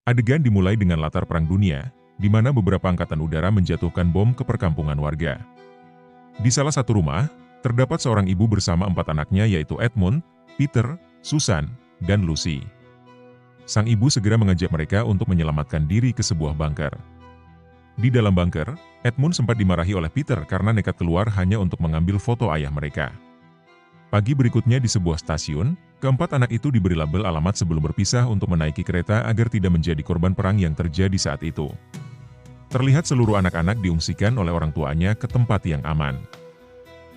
Adegan dimulai dengan latar Perang Dunia, di mana beberapa angkatan udara menjatuhkan bom ke perkampungan warga. Di salah satu rumah, terdapat seorang ibu bersama 4 anaknya yaitu Edmund, Peter, Susan, dan Lucy. Sang ibu segera mengajak mereka untuk menyelamatkan diri ke sebuah bunker. Di dalam bunker, Edmund sempat dimarahi oleh Peter karena nekat keluar hanya untuk mengambil foto ayah mereka. Pagi berikutnya di sebuah stasiun, keempat anak itu diberi label alamat sebelum berpisah untuk menaiki kereta agar tidak menjadi korban perang yang terjadi saat itu. Terlihat seluruh anak-anak diungsikan oleh orang tuanya ke tempat yang aman.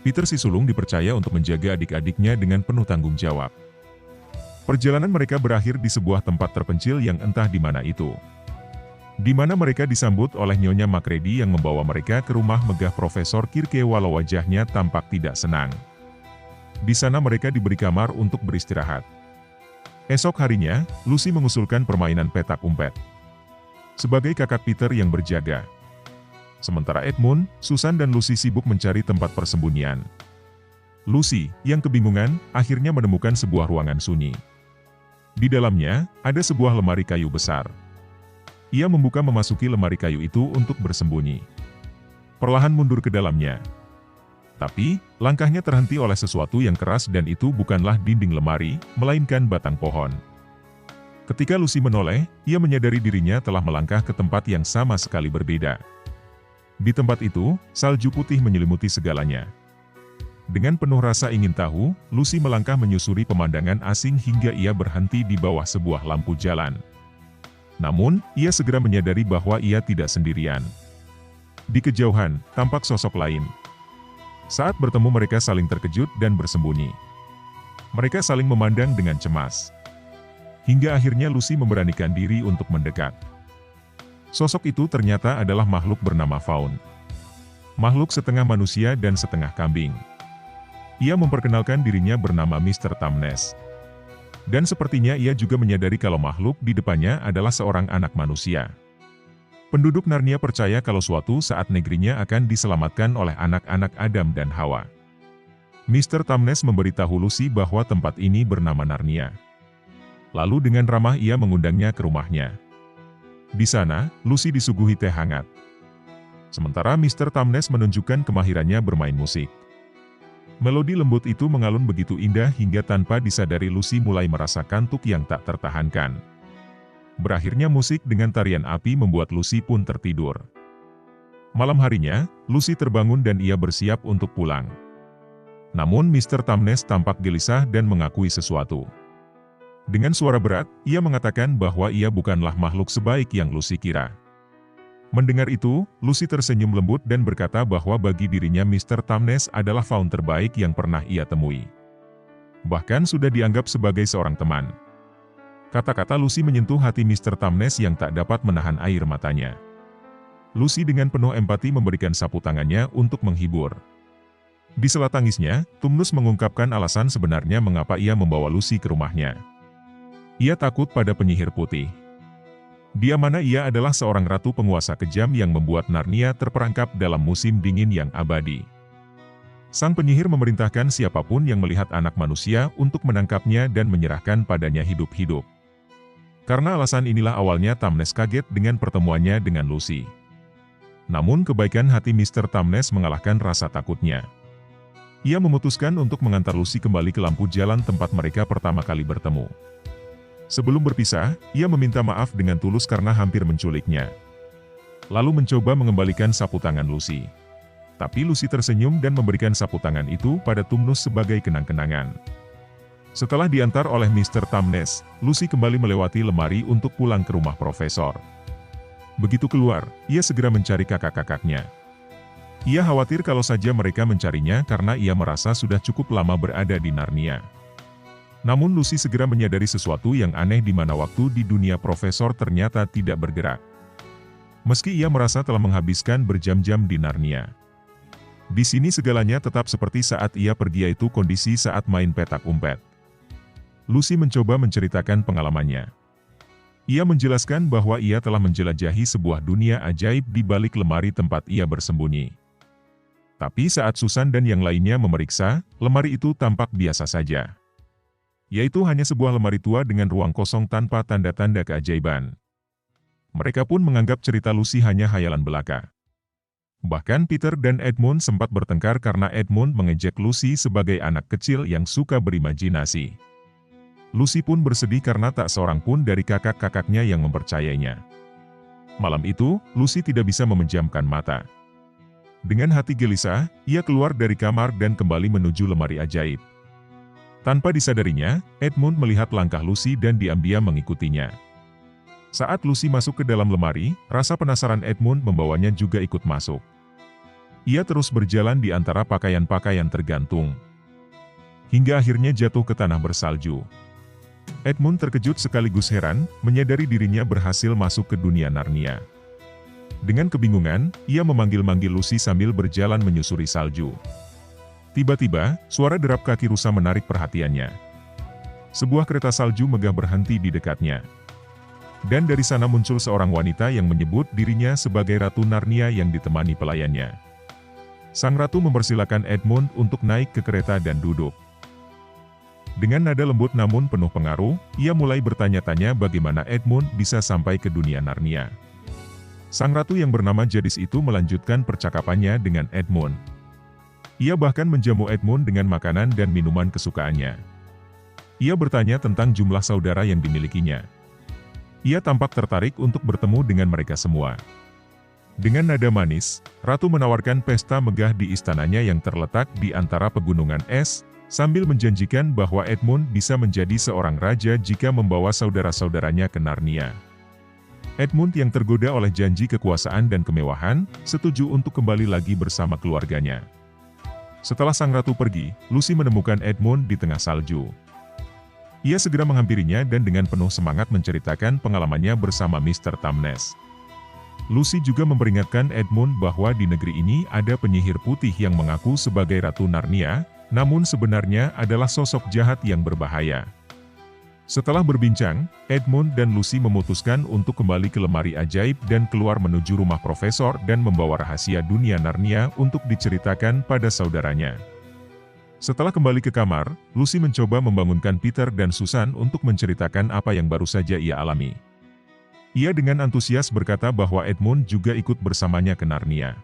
Peter si sulung dipercaya untuk menjaga adik-adiknya dengan penuh tanggung jawab. Perjalanan mereka berakhir di sebuah tempat terpencil yang entah di mana itu. Di mana mereka disambut oleh Nyonya Macready yang membawa mereka ke rumah megah Profesor Kirke walau wajahnya tampak tidak senang. Di sana mereka diberi kamar untuk beristirahat. Esok harinya, Lucy mengusulkan permainan petak umpet. Sebagai kakak Peter yang berjaga. Sementara Edmund, Susan dan Lucy sibuk mencari tempat persembunyian. Lucy, yang kebingungan, akhirnya menemukan sebuah ruangan sunyi. Di dalamnya, ada sebuah lemari kayu besar. Ia memasuki lemari kayu itu untuk bersembunyi. Perlahan mundur ke dalamnya. Tapi, langkahnya terhenti oleh sesuatu yang keras dan itu bukanlah dinding lemari, melainkan batang pohon. Ketika Lucy menoleh, ia menyadari dirinya telah melangkah ke tempat yang sama sekali berbeda. Di tempat itu, salju putih menyelimuti segalanya. Dengan penuh rasa ingin tahu, Lucy melangkah menyusuri pemandangan asing hingga ia berhenti di bawah sebuah lampu jalan. Namun, ia segera menyadari bahwa ia tidak sendirian. Di kejauhan, tampak sosok lain. Saat bertemu mereka saling terkejut dan bersembunyi. Mereka saling memandang dengan cemas. Hingga akhirnya Lucy memberanikan diri untuk mendekat. Sosok itu ternyata adalah makhluk bernama Faun. Makhluk setengah manusia dan setengah kambing. Ia memperkenalkan dirinya bernama Mr. Tumnus. Dan sepertinya ia juga menyadari kalau makhluk di depannya adalah seorang anak manusia. Penduduk Narnia percaya kalau suatu saat negerinya akan diselamatkan oleh anak-anak Adam dan Hawa. Mr. Tumnus memberitahu Lucy bahwa tempat ini bernama Narnia. Lalu dengan ramah ia mengundangnya ke rumahnya. Di sana, Lucy disuguhi teh hangat. Sementara Mr. Tumnus menunjukkan kemahirannya bermain musik. Melodi lembut itu mengalun begitu indah hingga tanpa disadari Lucy mulai merasa kantuk yang tak tertahankan. Berakhirnya musik dengan tarian api membuat Lucy pun tertidur. Malam harinya, Lucy terbangun dan ia bersiap untuk pulang. Namun Mr. Tumnus tampak gelisah dan mengakui sesuatu. Dengan suara berat, ia mengatakan bahwa ia bukanlah makhluk sebaik yang Lucy kira. Mendengar itu, Lucy tersenyum lembut dan berkata bahwa bagi dirinya Mr. Tumnus adalah faun terbaik yang pernah ia temui. Bahkan sudah dianggap sebagai seorang teman. Kata-kata Lucy menyentuh hati Mr. Tumnus yang tak dapat menahan air matanya. Lucy dengan penuh empati memberikan sapu tangannya untuk menghibur. Di sela tangisnya, Tumnus mengungkapkan alasan sebenarnya mengapa ia membawa Lucy ke rumahnya. Ia takut pada penyihir putih. Dia mana ia adalah seorang ratu penguasa kejam yang membuat Narnia terperangkap dalam musim dingin yang abadi. Sang penyihir memerintahkan siapapun yang melihat anak manusia untuk menangkapnya dan menyerahkan padanya hidup-hidup. Karena alasan inilah awalnya Tumnus kaget dengan pertemuannya dengan Lucy. Namun kebaikan hati Mr. Tumnus mengalahkan rasa takutnya. Ia memutuskan untuk mengantar Lucy kembali ke lampu jalan tempat mereka pertama kali bertemu. Sebelum berpisah, ia meminta maaf dengan tulus karena hampir menculiknya. Lalu mencoba mengembalikan sapu tangan Lucy. Tapi Lucy tersenyum dan memberikan sapu tangan itu pada Tumnus sebagai kenang-kenangan. Setelah diantar oleh Mr. Tumnus, Lucy kembali melewati lemari untuk pulang ke rumah Profesor. Begitu keluar, ia segera mencari kakak-kakaknya. Ia khawatir kalau saja mereka mencarinya karena ia merasa sudah cukup lama berada di Narnia. Namun Lucy segera menyadari sesuatu yang aneh di mana waktu di dunia Profesor ternyata tidak bergerak. Meski ia merasa telah menghabiskan berjam-jam di Narnia. Di sini segalanya tetap seperti saat ia pergi, yaitu kondisi saat main petak umpet. Lucy mencoba menceritakan pengalamannya. Ia menjelaskan bahwa ia telah menjelajahi sebuah dunia ajaib di balik lemari tempat ia bersembunyi. Tapi saat Susan dan yang lainnya memeriksa, lemari itu tampak biasa saja. Yaitu hanya sebuah lemari tua dengan ruang kosong tanpa tanda-tanda keajaiban. Mereka pun menganggap cerita Lucy hanya hayalan belaka. Bahkan Peter dan Edmund sempat bertengkar karena Edmund mengejek Lucy sebagai anak kecil yang suka berimajinasi. Lucy pun bersedih karena tak seorang pun dari kakak-kakaknya yang mempercayainya. Malam itu, Lucy tidak bisa memejamkan mata. Dengan hati gelisah, ia keluar dari kamar dan kembali menuju lemari ajaib. Tanpa disadarinya, Edmund melihat langkah Lucy dan diam-diam mengikutinya. Saat Lucy masuk ke dalam lemari, rasa penasaran Edmund membawanya juga ikut masuk. Ia terus berjalan di antara pakaian-pakaian tergantung, hingga akhirnya jatuh ke tanah bersalju. Edmund terkejut sekaligus heran, menyadari dirinya berhasil masuk ke dunia Narnia. Dengan kebingungan, ia memanggil-manggil Lucy sambil berjalan menyusuri salju. Tiba-tiba, suara derap kaki rusa menarik perhatiannya. Sebuah kereta salju megah berhenti di dekatnya. Dan dari sana muncul seorang wanita yang menyebut dirinya sebagai Ratu Narnia yang ditemani pelayannya. Sang ratu mempersilakan Edmund untuk naik ke kereta dan duduk. Dengan nada lembut namun penuh pengaruh, ia mulai bertanya-tanya bagaimana Edmund bisa sampai ke dunia Narnia. Sang ratu yang bernama Jadis itu melanjutkan percakapannya dengan Edmund. Ia bahkan menjamu Edmund dengan makanan dan minuman kesukaannya. Ia bertanya tentang jumlah saudara yang dimilikinya. Ia tampak tertarik untuk bertemu dengan mereka semua. Dengan nada manis, ratu menawarkan pesta megah di istananya yang terletak di antara pegunungan es, sambil menjanjikan bahwa Edmund bisa menjadi seorang raja jika membawa saudara-saudaranya ke Narnia. Edmund yang tergoda oleh janji kekuasaan dan kemewahan, setuju untuk kembali lagi bersama keluarganya. Setelah sang ratu pergi, Lucy menemukan Edmund di tengah salju. Ia segera menghampirinya dan dengan penuh semangat menceritakan pengalamannya bersama Mr. Tumnus. Lucy juga memperingatkan Edmund bahwa di negeri ini ada penyihir putih yang mengaku sebagai Ratu Narnia, namun sebenarnya adalah sosok jahat yang berbahaya. Setelah berbincang, Edmund dan Lucy memutuskan untuk kembali ke lemari ajaib dan keluar menuju rumah profesor dan membawa rahasia dunia Narnia untuk diceritakan pada saudaranya. Setelah kembali ke kamar, Lucy mencoba membangunkan Peter dan Susan untuk menceritakan apa yang baru saja ia alami. Ia dengan antusias berkata bahwa Edmund juga ikut bersamanya ke Narnia.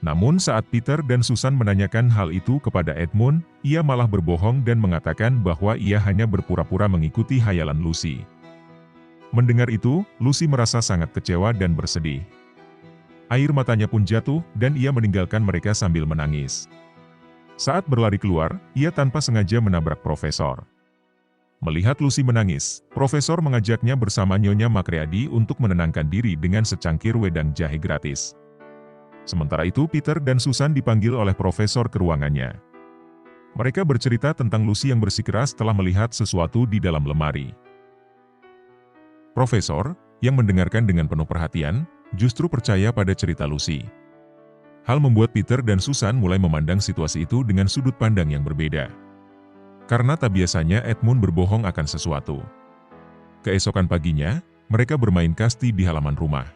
Namun saat Peter dan Susan menanyakan hal itu kepada Edmund, ia malah berbohong dan mengatakan bahwa ia hanya berpura-pura mengikuti hayalan Lucy. Mendengar itu, Lucy merasa sangat kecewa dan bersedih. Air matanya pun jatuh dan ia meninggalkan mereka sambil menangis. Saat berlari keluar, ia tanpa sengaja menabrak profesor. Melihat Lucy menangis, profesor mengajaknya bersama Nyonya Macready untuk menenangkan diri dengan secangkir wedang jahe gratis. Sementara itu Peter dan Susan dipanggil oleh profesor ke ruangannya. Mereka bercerita tentang Lucy yang bersikeras setelah melihat sesuatu di dalam lemari. Profesor, yang mendengarkan dengan penuh perhatian, justru percaya pada cerita Lucy. Hal membuat Peter dan Susan mulai memandang situasi itu dengan sudut pandang yang berbeda. Karena tak biasanya Edmund berbohong akan sesuatu. Keesokan paginya, mereka bermain kasti di halaman rumah.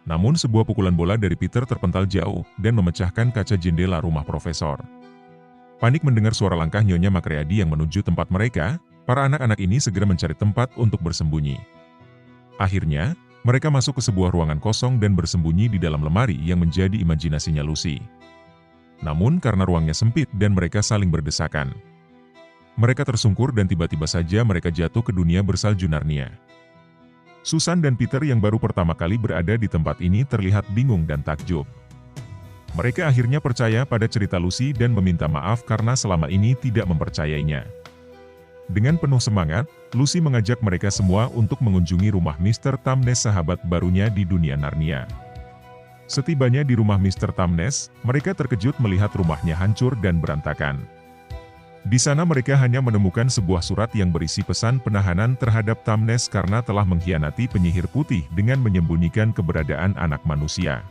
Namun sebuah pukulan bola dari Peter terpental jauh dan memecahkan kaca jendela rumah profesor. Panik mendengar suara langkah Nyonya Macready yang menuju tempat mereka, para anak-anak ini segera mencari tempat untuk bersembunyi. Akhirnya, mereka masuk ke sebuah ruangan kosong dan bersembunyi di dalam lemari yang menjadi imajinasinya Lucy. Namun karena ruangnya sempit dan mereka saling berdesakan, mereka tersungkur dan tiba-tiba saja mereka jatuh ke dunia bersalju Narnia. Susan dan Peter yang baru pertama kali berada di tempat ini terlihat bingung dan takjub. Mereka akhirnya percaya pada cerita Lucy dan meminta maaf karena selama ini tidak mempercayainya. Dengan penuh semangat, Lucy mengajak mereka semua untuk mengunjungi rumah Mr. Tumnus, sahabat barunya di dunia Narnia. Setibanya di rumah Mr. Tumnus, mereka terkejut melihat rumahnya hancur dan berantakan. Di sana mereka hanya menemukan sebuah surat yang berisi pesan penahanan terhadap Tumnus karena telah mengkhianati penyihir putih dengan menyembunyikan keberadaan anak manusia.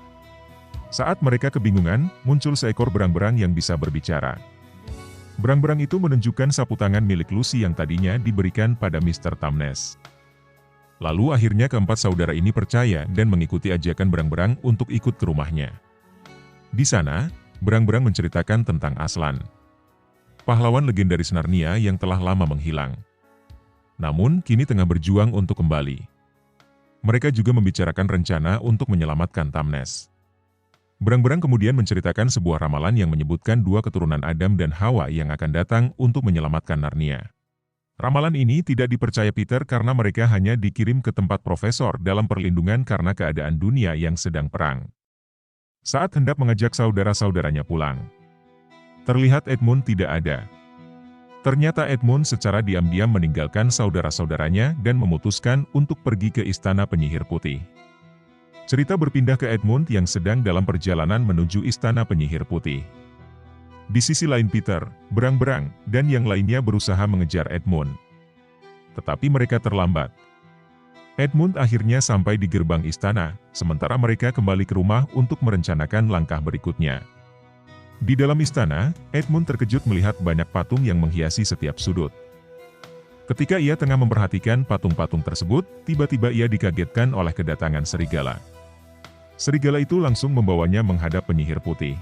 Saat mereka kebingungan, muncul seekor berang-berang yang bisa berbicara. Berang-berang itu menunjukkan sapu tangan milik Lucy yang tadinya diberikan pada Mr. Tumnus. Lalu akhirnya keempat saudara ini percaya dan mengikuti ajakan berang-berang untuk ikut ke rumahnya. Di sana, berang-berang menceritakan tentang Aslan, pahlawan legendaris Narnia yang telah lama menghilang. Namun, kini tengah berjuang untuk kembali. Mereka juga membicarakan rencana untuk menyelamatkan Tamnes. Berang-berang kemudian menceritakan sebuah ramalan yang menyebutkan dua keturunan Adam dan Hawa yang akan datang untuk menyelamatkan Narnia. Ramalan ini tidak dipercaya Peter karena mereka hanya dikirim ke tempat profesor dalam perlindungan karena keadaan dunia yang sedang perang. Saat hendak mengajak saudara-saudaranya pulang, terlihat Edmund tidak ada. Ternyata Edmund secara diam-diam meninggalkan saudara-saudaranya dan memutuskan untuk pergi ke Istana Penyihir Putih. Cerita berpindah ke Edmund yang sedang dalam perjalanan menuju Istana Penyihir Putih. Di sisi lain Peter, Berang-Berang, dan yang lainnya berusaha mengejar Edmund. Tetapi mereka terlambat. Edmund akhirnya sampai di gerbang istana, sementara mereka kembali ke rumah untuk merencanakan langkah berikutnya. Di dalam istana, Edmund terkejut melihat banyak patung yang menghiasi setiap sudut. Ketika ia tengah memperhatikan patung-patung tersebut, tiba-tiba ia dikagetkan oleh kedatangan serigala. Serigala itu langsung membawanya menghadap Penyihir Putih.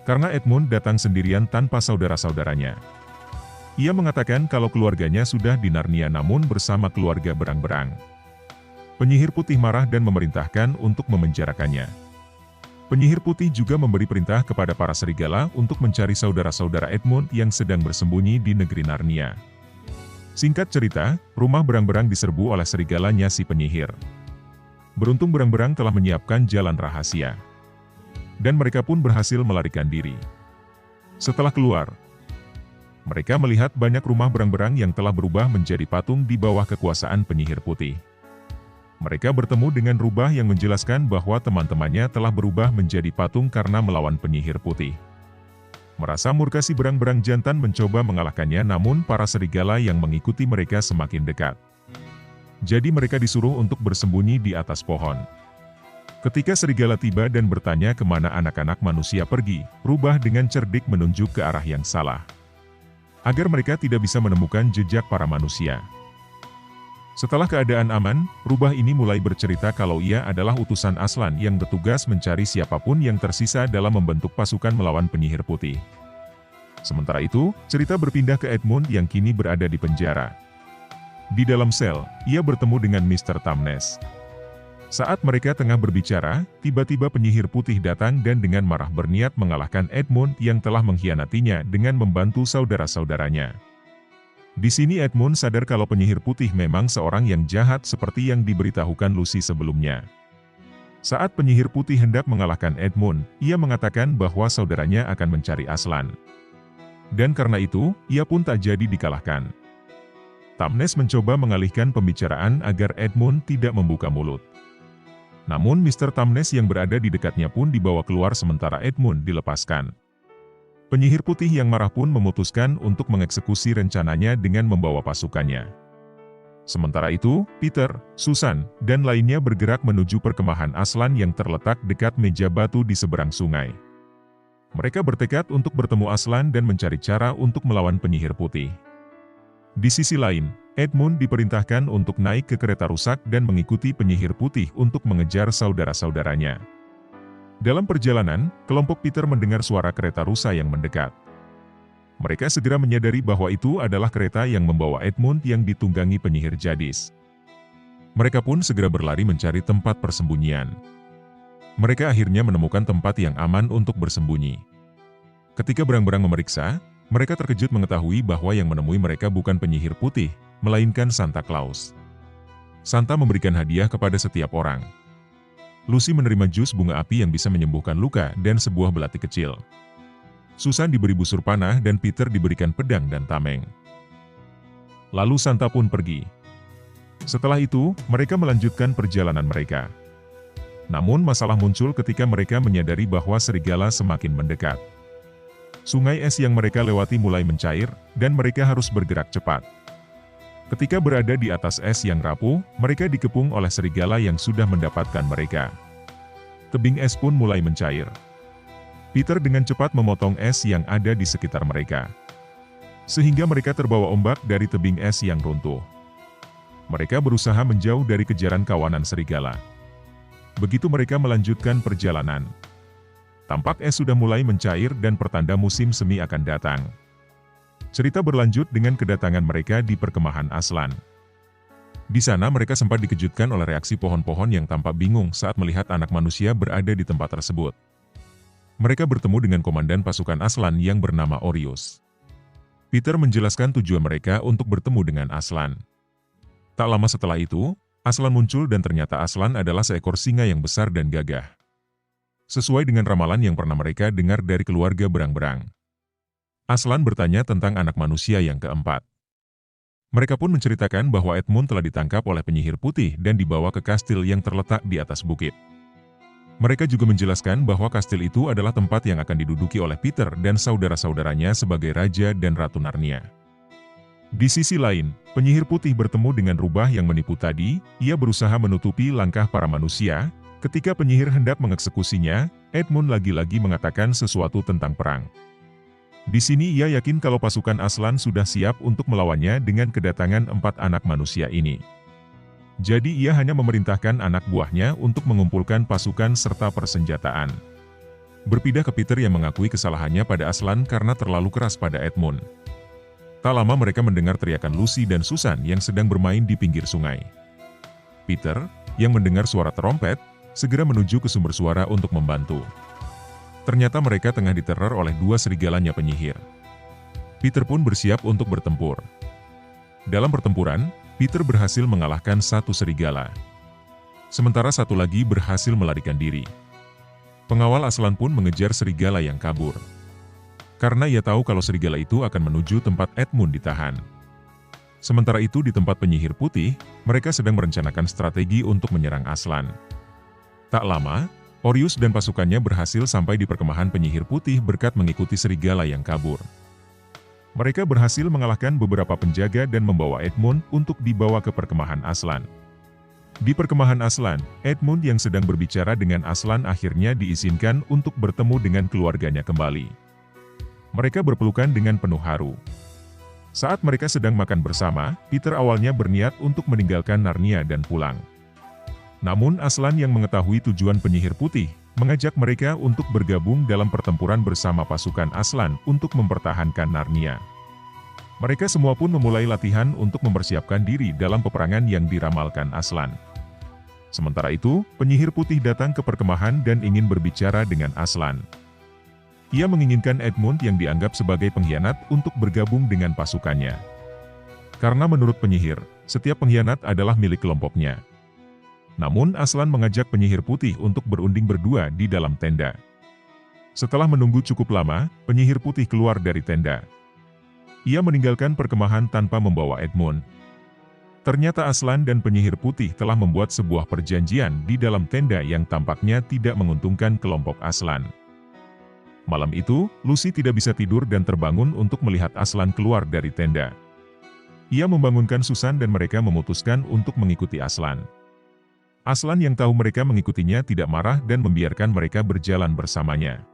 Karena Edmund datang sendirian tanpa saudara-saudaranya. Ia mengatakan kalau keluarganya sudah di Narnia namun bersama keluarga Berang-Berang. Penyihir Putih marah dan memerintahkan untuk memenjarakannya. Penyihir Putih juga memberi perintah kepada para serigala untuk mencari saudara-saudara Edmund yang sedang bersembunyi di negeri Narnia. Singkat cerita, rumah Berang-Berang diserbu oleh serigalanya si penyihir. Beruntung Berang-Berang telah menyiapkan jalan rahasia. Dan mereka pun berhasil melarikan diri. Setelah keluar, mereka melihat banyak rumah Berang-Berang yang telah berubah menjadi patung di bawah kekuasaan Penyihir Putih. Mereka bertemu dengan rubah yang menjelaskan bahwa teman-temannya telah berubah menjadi patung karena melawan Penyihir Putih. Merasa murka si Berang-Berang jantan mencoba mengalahkannya namun para serigala yang mengikuti mereka semakin dekat. Jadi mereka disuruh untuk bersembunyi di atas pohon. Ketika serigala tiba dan bertanya kemana anak-anak manusia pergi, rubah dengan cerdik menunjuk ke arah yang salah. Agar mereka tidak bisa menemukan jejak para manusia. Setelah keadaan aman, rubah ini mulai bercerita kalau ia adalah utusan Aslan yang bertugas mencari siapapun yang tersisa dalam membentuk pasukan melawan Penyihir Putih. Sementara itu, cerita berpindah ke Edmund yang kini berada di penjara. Di dalam sel, ia bertemu dengan Mr. Tamnes. Saat mereka tengah berbicara, tiba-tiba Penyihir Putih datang dan dengan marah berniat mengalahkan Edmund yang telah mengkhianatinya dengan membantu saudara-saudaranya. Di sini Edmund sadar kalau Penyihir Putih memang seorang yang jahat seperti yang diberitahukan Lucy sebelumnya. Saat Penyihir Putih hendak mengalahkan Edmund, ia mengatakan bahwa saudaranya akan mencari Aslan. Dan karena itu, ia pun tak jadi dikalahkan. Tamnes mencoba mengalihkan pembicaraan agar Edmund tidak membuka mulut. Namun Mr. Tamnes yang berada di dekatnya pun dibawa keluar sementara Edmund dilepaskan. Penyihir Putih yang marah pun memutuskan untuk mengeksekusi rencananya dengan membawa pasukannya. Sementara itu, Peter, Susan, dan lainnya bergerak menuju perkemahan Aslan yang terletak dekat meja batu di seberang sungai. Mereka bertekad untuk bertemu Aslan dan mencari cara untuk melawan Penyihir Putih. Di sisi lain, Edmund diperintahkan untuk naik ke kereta rusak dan mengikuti Penyihir Putih untuk mengejar saudara-saudaranya. Dalam perjalanan, kelompok Peter mendengar suara kereta rusa yang mendekat. Mereka segera menyadari bahwa itu adalah kereta yang membawa Edmund yang ditunggangi penyihir Jadis. Mereka pun segera berlari mencari tempat persembunyian. Mereka akhirnya menemukan tempat yang aman untuk bersembunyi. Ketika Berang-Berang memeriksa, mereka terkejut mengetahui bahwa yang menemui mereka bukan Penyihir Putih, melainkan Santa Claus. Santa memberikan hadiah kepada setiap orang. Lucy menerima jus bunga api yang bisa menyembuhkan luka dan sebuah belati kecil. Susan diberi busur panah dan Peter diberikan pedang dan tameng. Lalu Santa pun pergi. Setelah itu, mereka melanjutkan perjalanan mereka. Namun masalah muncul ketika mereka menyadari bahwa serigala semakin mendekat. Sungai es yang mereka lewati mulai mencair, dan mereka harus bergerak cepat. Ketika berada di atas es yang rapuh, mereka dikepung oleh serigala yang sudah mendapatkan mereka. Tebing es pun mulai mencair. Peter dengan cepat memotong es yang ada di sekitar mereka. Sehingga mereka terbawa ombak dari tebing es yang runtuh. Mereka berusaha menjauh dari kejaran kawanan serigala. Begitu mereka melanjutkan perjalanan. Tampak es sudah mulai mencair dan pertanda musim semi akan datang. Cerita berlanjut dengan kedatangan mereka di perkemahan Aslan. Di sana mereka sempat dikejutkan oleh reaksi pohon-pohon yang tampak bingung saat melihat anak manusia berada di tempat tersebut. Mereka bertemu dengan komandan pasukan Aslan yang bernama Orius. Peter menjelaskan tujuan mereka untuk bertemu dengan Aslan. Tak lama setelah itu, Aslan muncul dan ternyata Aslan adalah seekor singa yang besar dan gagah. Sesuai dengan ramalan yang pernah mereka dengar dari keluarga berang-berang. Aslan bertanya tentang anak manusia yang keempat. Mereka pun menceritakan bahwa Edmund telah ditangkap oleh penyihir putih dan dibawa ke kastil yang terletak di atas bukit. Mereka juga menjelaskan bahwa kastil itu adalah tempat yang akan diduduki oleh Peter dan saudara-saudaranya sebagai Raja dan Ratu Narnia. Di sisi lain, penyihir putih bertemu dengan rubah yang menipu tadi. Ia berusaha menutupi langkah para manusia. Ketika penyihir hendak mengeksekusinya, Edmund lagi-lagi mengatakan sesuatu tentang perang. Di sini ia yakin kalau pasukan Aslan sudah siap untuk melawannya dengan kedatangan 4 anak manusia ini. Jadi ia hanya memerintahkan anak buahnya untuk mengumpulkan pasukan serta persenjataan. Berpindah ke Peter yang mengakui kesalahannya pada Aslan karena terlalu keras pada Edmund. Tak lama mereka mendengar teriakan Lucy dan Susan yang sedang bermain di pinggir sungai. Peter, yang mendengar suara trompet, segera menuju ke sumber suara untuk membantu. Ternyata mereka tengah diteror oleh 2 serigalanya penyihir. Peter pun bersiap untuk bertempur. Dalam pertempuran, Peter berhasil mengalahkan 1 serigala. Sementara 1 lagi berhasil melarikan diri. Pengawal Aslan pun mengejar serigala yang kabur. Karena ia tahu kalau serigala itu akan menuju tempat Edmund ditahan. Sementara itu di tempat penyihir putih, mereka sedang merencanakan strategi untuk menyerang Aslan. Tak lama, Orius dan pasukannya berhasil sampai di perkemahan penyihir putih berkat mengikuti serigala yang kabur. Mereka berhasil mengalahkan beberapa penjaga dan membawa Edmund untuk dibawa ke perkemahan Aslan. Di perkemahan Aslan, Edmund yang sedang berbicara dengan Aslan akhirnya diizinkan untuk bertemu dengan keluarganya kembali. Mereka berpelukan dengan penuh haru. Saat mereka sedang makan bersama, Peter awalnya berniat untuk meninggalkan Narnia dan pulang. Namun Aslan yang mengetahui tujuan penyihir putih, mengajak mereka untuk bergabung dalam pertempuran bersama pasukan Aslan untuk mempertahankan Narnia. Mereka semua pun memulai latihan untuk mempersiapkan diri dalam peperangan yang diramalkan Aslan. Sementara itu, penyihir putih datang ke perkemahan dan ingin berbicara dengan Aslan. Ia menginginkan Edmund yang dianggap sebagai pengkhianat untuk bergabung dengan pasukannya. Karena menurut penyihir, setiap pengkhianat adalah milik kelompoknya. Namun Aslan mengajak penyihir putih untuk berunding berdua di dalam tenda. Setelah menunggu cukup lama, penyihir putih keluar dari tenda. Ia meninggalkan perkemahan tanpa membawa Edmund. Ternyata Aslan dan penyihir putih telah membuat sebuah perjanjian di dalam tenda yang tampaknya tidak menguntungkan kelompok Aslan. Malam itu, Lucy tidak bisa tidur dan terbangun untuk melihat Aslan keluar dari tenda. Ia membangunkan Susan dan mereka memutuskan untuk mengikuti Aslan. Aslan yang tahu mereka mengikutinya tidak marah dan membiarkan mereka berjalan bersamanya.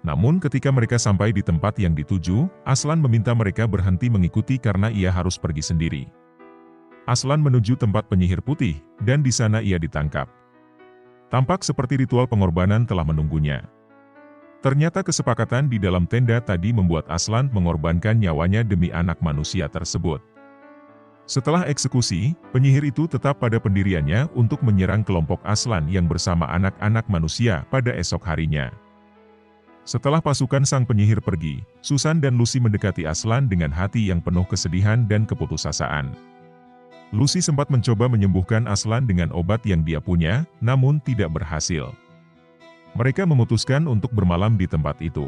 Namun ketika mereka sampai di tempat yang dituju, Aslan meminta mereka berhenti mengikuti karena ia harus pergi sendiri. Aslan menuju tempat penyihir putih, dan di sana ia ditangkap. Tampak seperti ritual pengorbanan telah menunggunya. Ternyata kesepakatan di dalam tenda tadi membuat Aslan mengorbankan nyawanya demi anak manusia tersebut. Setelah eksekusi, penyihir itu tetap pada pendiriannya untuk menyerang kelompok Aslan yang bersama anak-anak manusia pada esok harinya. Setelah pasukan sang penyihir pergi, Susan dan Lucy mendekati Aslan dengan hati yang penuh kesedihan dan keputusasaan. Lucy sempat mencoba menyembuhkan Aslan dengan obat yang dia punya, namun tidak berhasil. Mereka memutuskan untuk bermalam di tempat itu.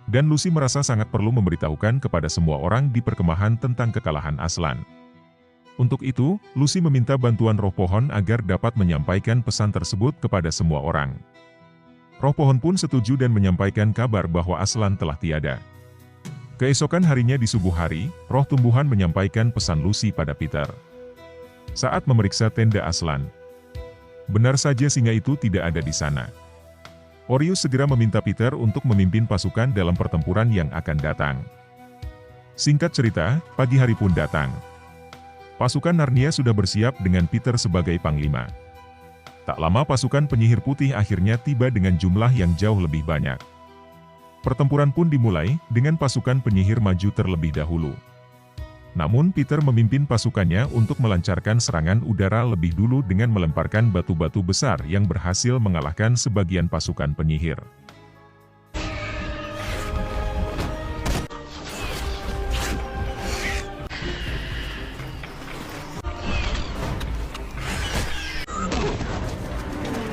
Dan Lucy merasa sangat perlu memberitahukan kepada semua orang di perkemahan tentang kekalahan Aslan. Untuk itu, Lucy meminta bantuan roh pohon agar dapat menyampaikan pesan tersebut kepada semua orang. Roh pohon pun setuju dan menyampaikan kabar bahwa Aslan telah tiada. Keesokan harinya di subuh hari, roh tumbuhan menyampaikan pesan Lucy pada Peter. Saat memeriksa tenda Aslan, benar saja singa itu tidak ada di sana. Orius segera meminta Peter untuk memimpin pasukan dalam pertempuran yang akan datang. Singkat cerita, pagi hari pun datang. Pasukan Narnia sudah bersiap dengan Peter sebagai panglima. Tak lama pasukan penyihir putih akhirnya tiba dengan jumlah yang jauh lebih banyak. Pertempuran pun dimulai, dengan pasukan penyihir maju terlebih dahulu. Namun Peter memimpin pasukannya untuk melancarkan serangan udara lebih dulu dengan melemparkan batu-batu besar yang berhasil mengalahkan sebagian pasukan penyihir.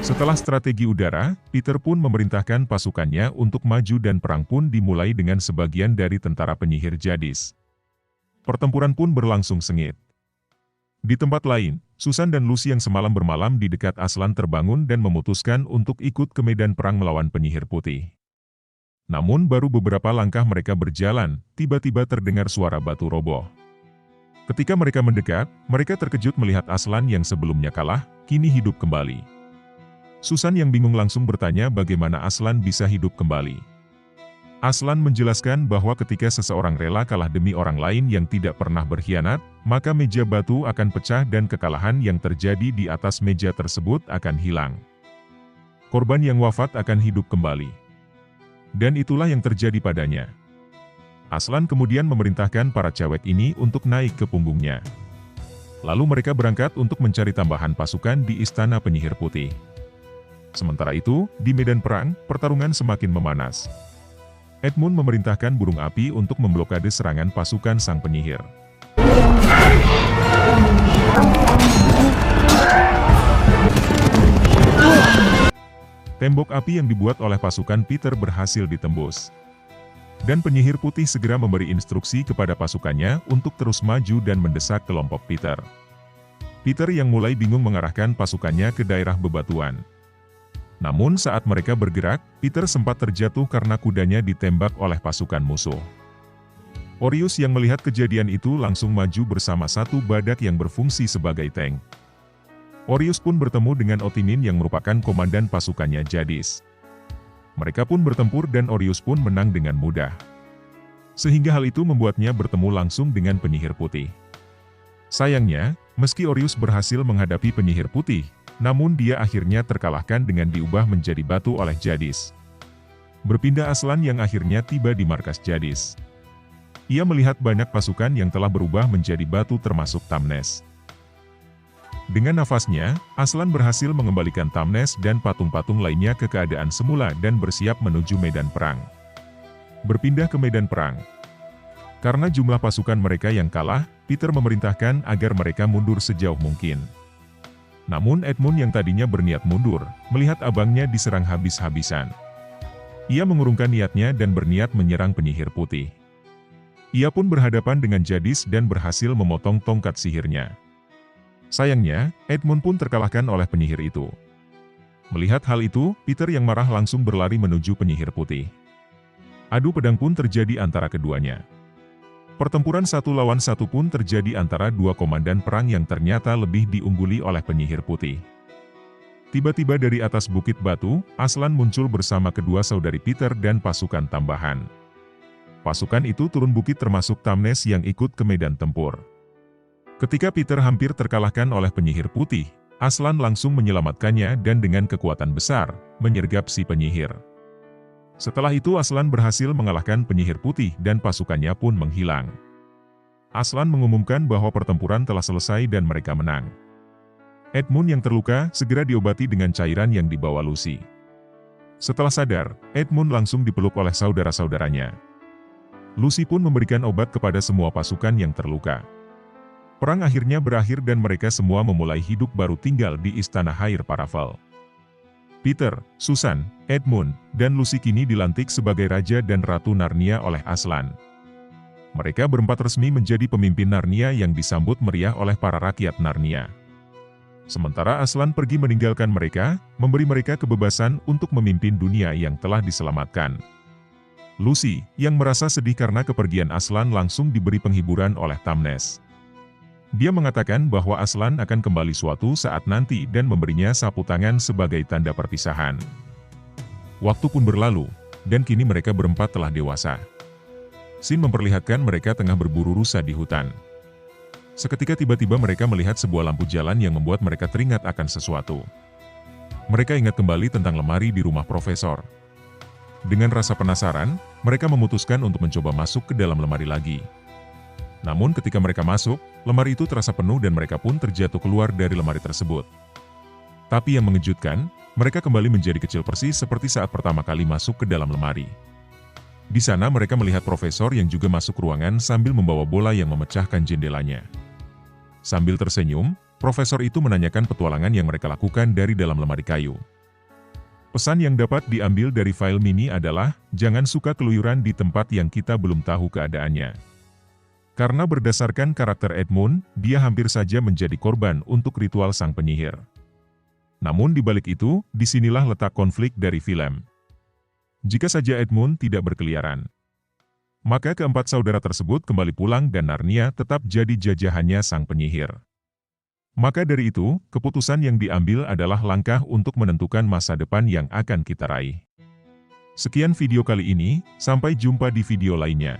Setelah strategi udara, Peter pun memerintahkan pasukannya untuk maju dan perang pun dimulai dengan sebagian dari tentara penyihir Jadis. Pertempuran pun berlangsung sengit. Di tempat lain, Susan dan Lucy yang semalam bermalam di dekat Aslan terbangun dan memutuskan untuk ikut ke medan perang melawan penyihir putih. Namun baru beberapa langkah mereka berjalan, tiba-tiba terdengar suara batu roboh. Ketika mereka mendekat, mereka terkejut melihat Aslan yang sebelumnya kalah, kini hidup kembali. Susan yang bingung langsung bertanya bagaimana Aslan bisa hidup kembali. Aslan menjelaskan bahwa ketika seseorang rela kalah demi orang lain yang tidak pernah berkhianat, maka meja batu akan pecah dan kekalahan yang terjadi di atas meja tersebut akan hilang. Korban yang wafat akan hidup kembali. Dan itulah yang terjadi padanya. Aslan kemudian memerintahkan para cewek ini untuk naik ke punggungnya. Lalu mereka berangkat untuk mencari tambahan pasukan di Istana Penyihir Putih. Sementara itu, di medan perang, pertarungan semakin memanas. Edmund memerintahkan burung api untuk memblokade serangan pasukan sang penyihir. Tembok api yang dibuat oleh pasukan Peter berhasil ditembus. Dan penyihir putih segera memberi instruksi kepada pasukannya untuk terus maju dan mendesak kelompok Peter. Peter yang mulai bingung mengarahkan pasukannya ke daerah bebatuan. Namun saat mereka bergerak, Peter sempat terjatuh karena kudanya ditembak oleh pasukan musuh. Orius yang melihat kejadian itu langsung maju bersama satu badak yang berfungsi sebagai tank. Orius pun bertemu dengan Otimin yang merupakan komandan pasukannya Jadis. Mereka pun bertempur dan Orius pun menang dengan mudah. Sehingga hal itu membuatnya bertemu langsung dengan penyihir putih. Sayangnya, meski Orius berhasil menghadapi penyihir putih, namun dia akhirnya terkalahkan dengan diubah menjadi batu oleh Jadis. Berpindah Aslan yang akhirnya tiba di markas Jadis. Ia melihat banyak pasukan yang telah berubah menjadi batu termasuk Tamnes. Dengan nafasnya, Aslan berhasil mengembalikan Tamnes dan patung-patung lainnya ke keadaan semula dan bersiap menuju medan perang. Berpindah ke medan perang. Karena jumlah pasukan mereka yang kalah, Peter memerintahkan agar mereka mundur sejauh mungkin. Namun Edmund yang tadinya berniat mundur, melihat abangnya diserang habis-habisan. Ia mengurungkan niatnya dan berniat menyerang penyihir putih. Ia pun berhadapan dengan Jadis dan berhasil memotong tongkat sihirnya. Sayangnya, Edmund pun terkalahkan oleh penyihir itu. Melihat hal itu, Peter yang marah langsung berlari menuju penyihir putih. Adu pedang pun terjadi antara keduanya. Pertempuran satu lawan satu pun terjadi antara dua komandan perang yang ternyata lebih diungguli oleh penyihir putih. Tiba-tiba dari atas bukit batu, Aslan muncul bersama kedua saudari Peter dan pasukan tambahan. Pasukan itu turun bukit termasuk Tamnes yang ikut ke medan tempur. Ketika Peter hampir terkalahkan oleh penyihir putih, Aslan langsung menyelamatkannya dan dengan kekuatan besar, menyergap si penyihir. Setelah itu Aslan berhasil mengalahkan penyihir putih dan pasukannya pun menghilang. Aslan mengumumkan bahwa pertempuran telah selesai dan mereka menang. Edmund yang terluka segera diobati dengan cairan yang dibawa Lucy. Setelah sadar, Edmund langsung dipeluk oleh saudara-saudaranya. Lucy pun memberikan obat kepada semua pasukan yang terluka. Perang akhirnya berakhir dan mereka semua memulai hidup baru tinggal di Istana Hair Paravel. Peter, Susan, Edmund, dan Lucy kini dilantik sebagai Raja dan Ratu Narnia oleh Aslan. Mereka berempat resmi menjadi pemimpin Narnia yang disambut meriah oleh para rakyat Narnia. Sementara Aslan pergi meninggalkan mereka, memberi mereka kebebasan untuk memimpin dunia yang telah diselamatkan. Lucy, yang merasa sedih karena kepergian Aslan langsung diberi penghiburan oleh Tamnes. Dia mengatakan bahwa Aslan akan kembali suatu saat nanti dan memberinya sapu tangan sebagai tanda perpisahan. Waktu pun berlalu, dan kini mereka berempat telah dewasa. Scene memperlihatkan mereka tengah berburu rusa di hutan. Seketika tiba-tiba mereka melihat sebuah lampu jalan yang membuat mereka teringat akan sesuatu. Mereka ingat kembali tentang lemari di rumah profesor. Dengan rasa penasaran, mereka memutuskan untuk mencoba masuk ke dalam lemari lagi. Namun ketika mereka masuk, lemari itu terasa penuh dan mereka pun terjatuh keluar dari lemari tersebut. Tapi yang mengejutkan, mereka kembali menjadi kecil persis seperti saat pertama kali masuk ke dalam lemari. Di sana mereka melihat profesor yang juga masuk ruangan sambil membawa bola yang memecahkan jendelanya. Sambil tersenyum, profesor itu menanyakan petualangan yang mereka lakukan dari dalam lemari kayu. Pesan yang dapat diambil dari file mini adalah, jangan suka keluyuran di tempat yang kita belum tahu keadaannya. Karena berdasarkan karakter Edmund, dia hampir saja menjadi korban untuk ritual sang penyihir. Namun di balik itu, disinilah letak konflik dari film. Jika saja Edmund tidak berkeliaran, maka keempat saudara tersebut kembali pulang dan Narnia tetap jadi jajahannya sang penyihir. Maka dari itu, keputusan yang diambil adalah langkah untuk menentukan masa depan yang akan kita raih. Sekian video kali ini, sampai jumpa di video lainnya.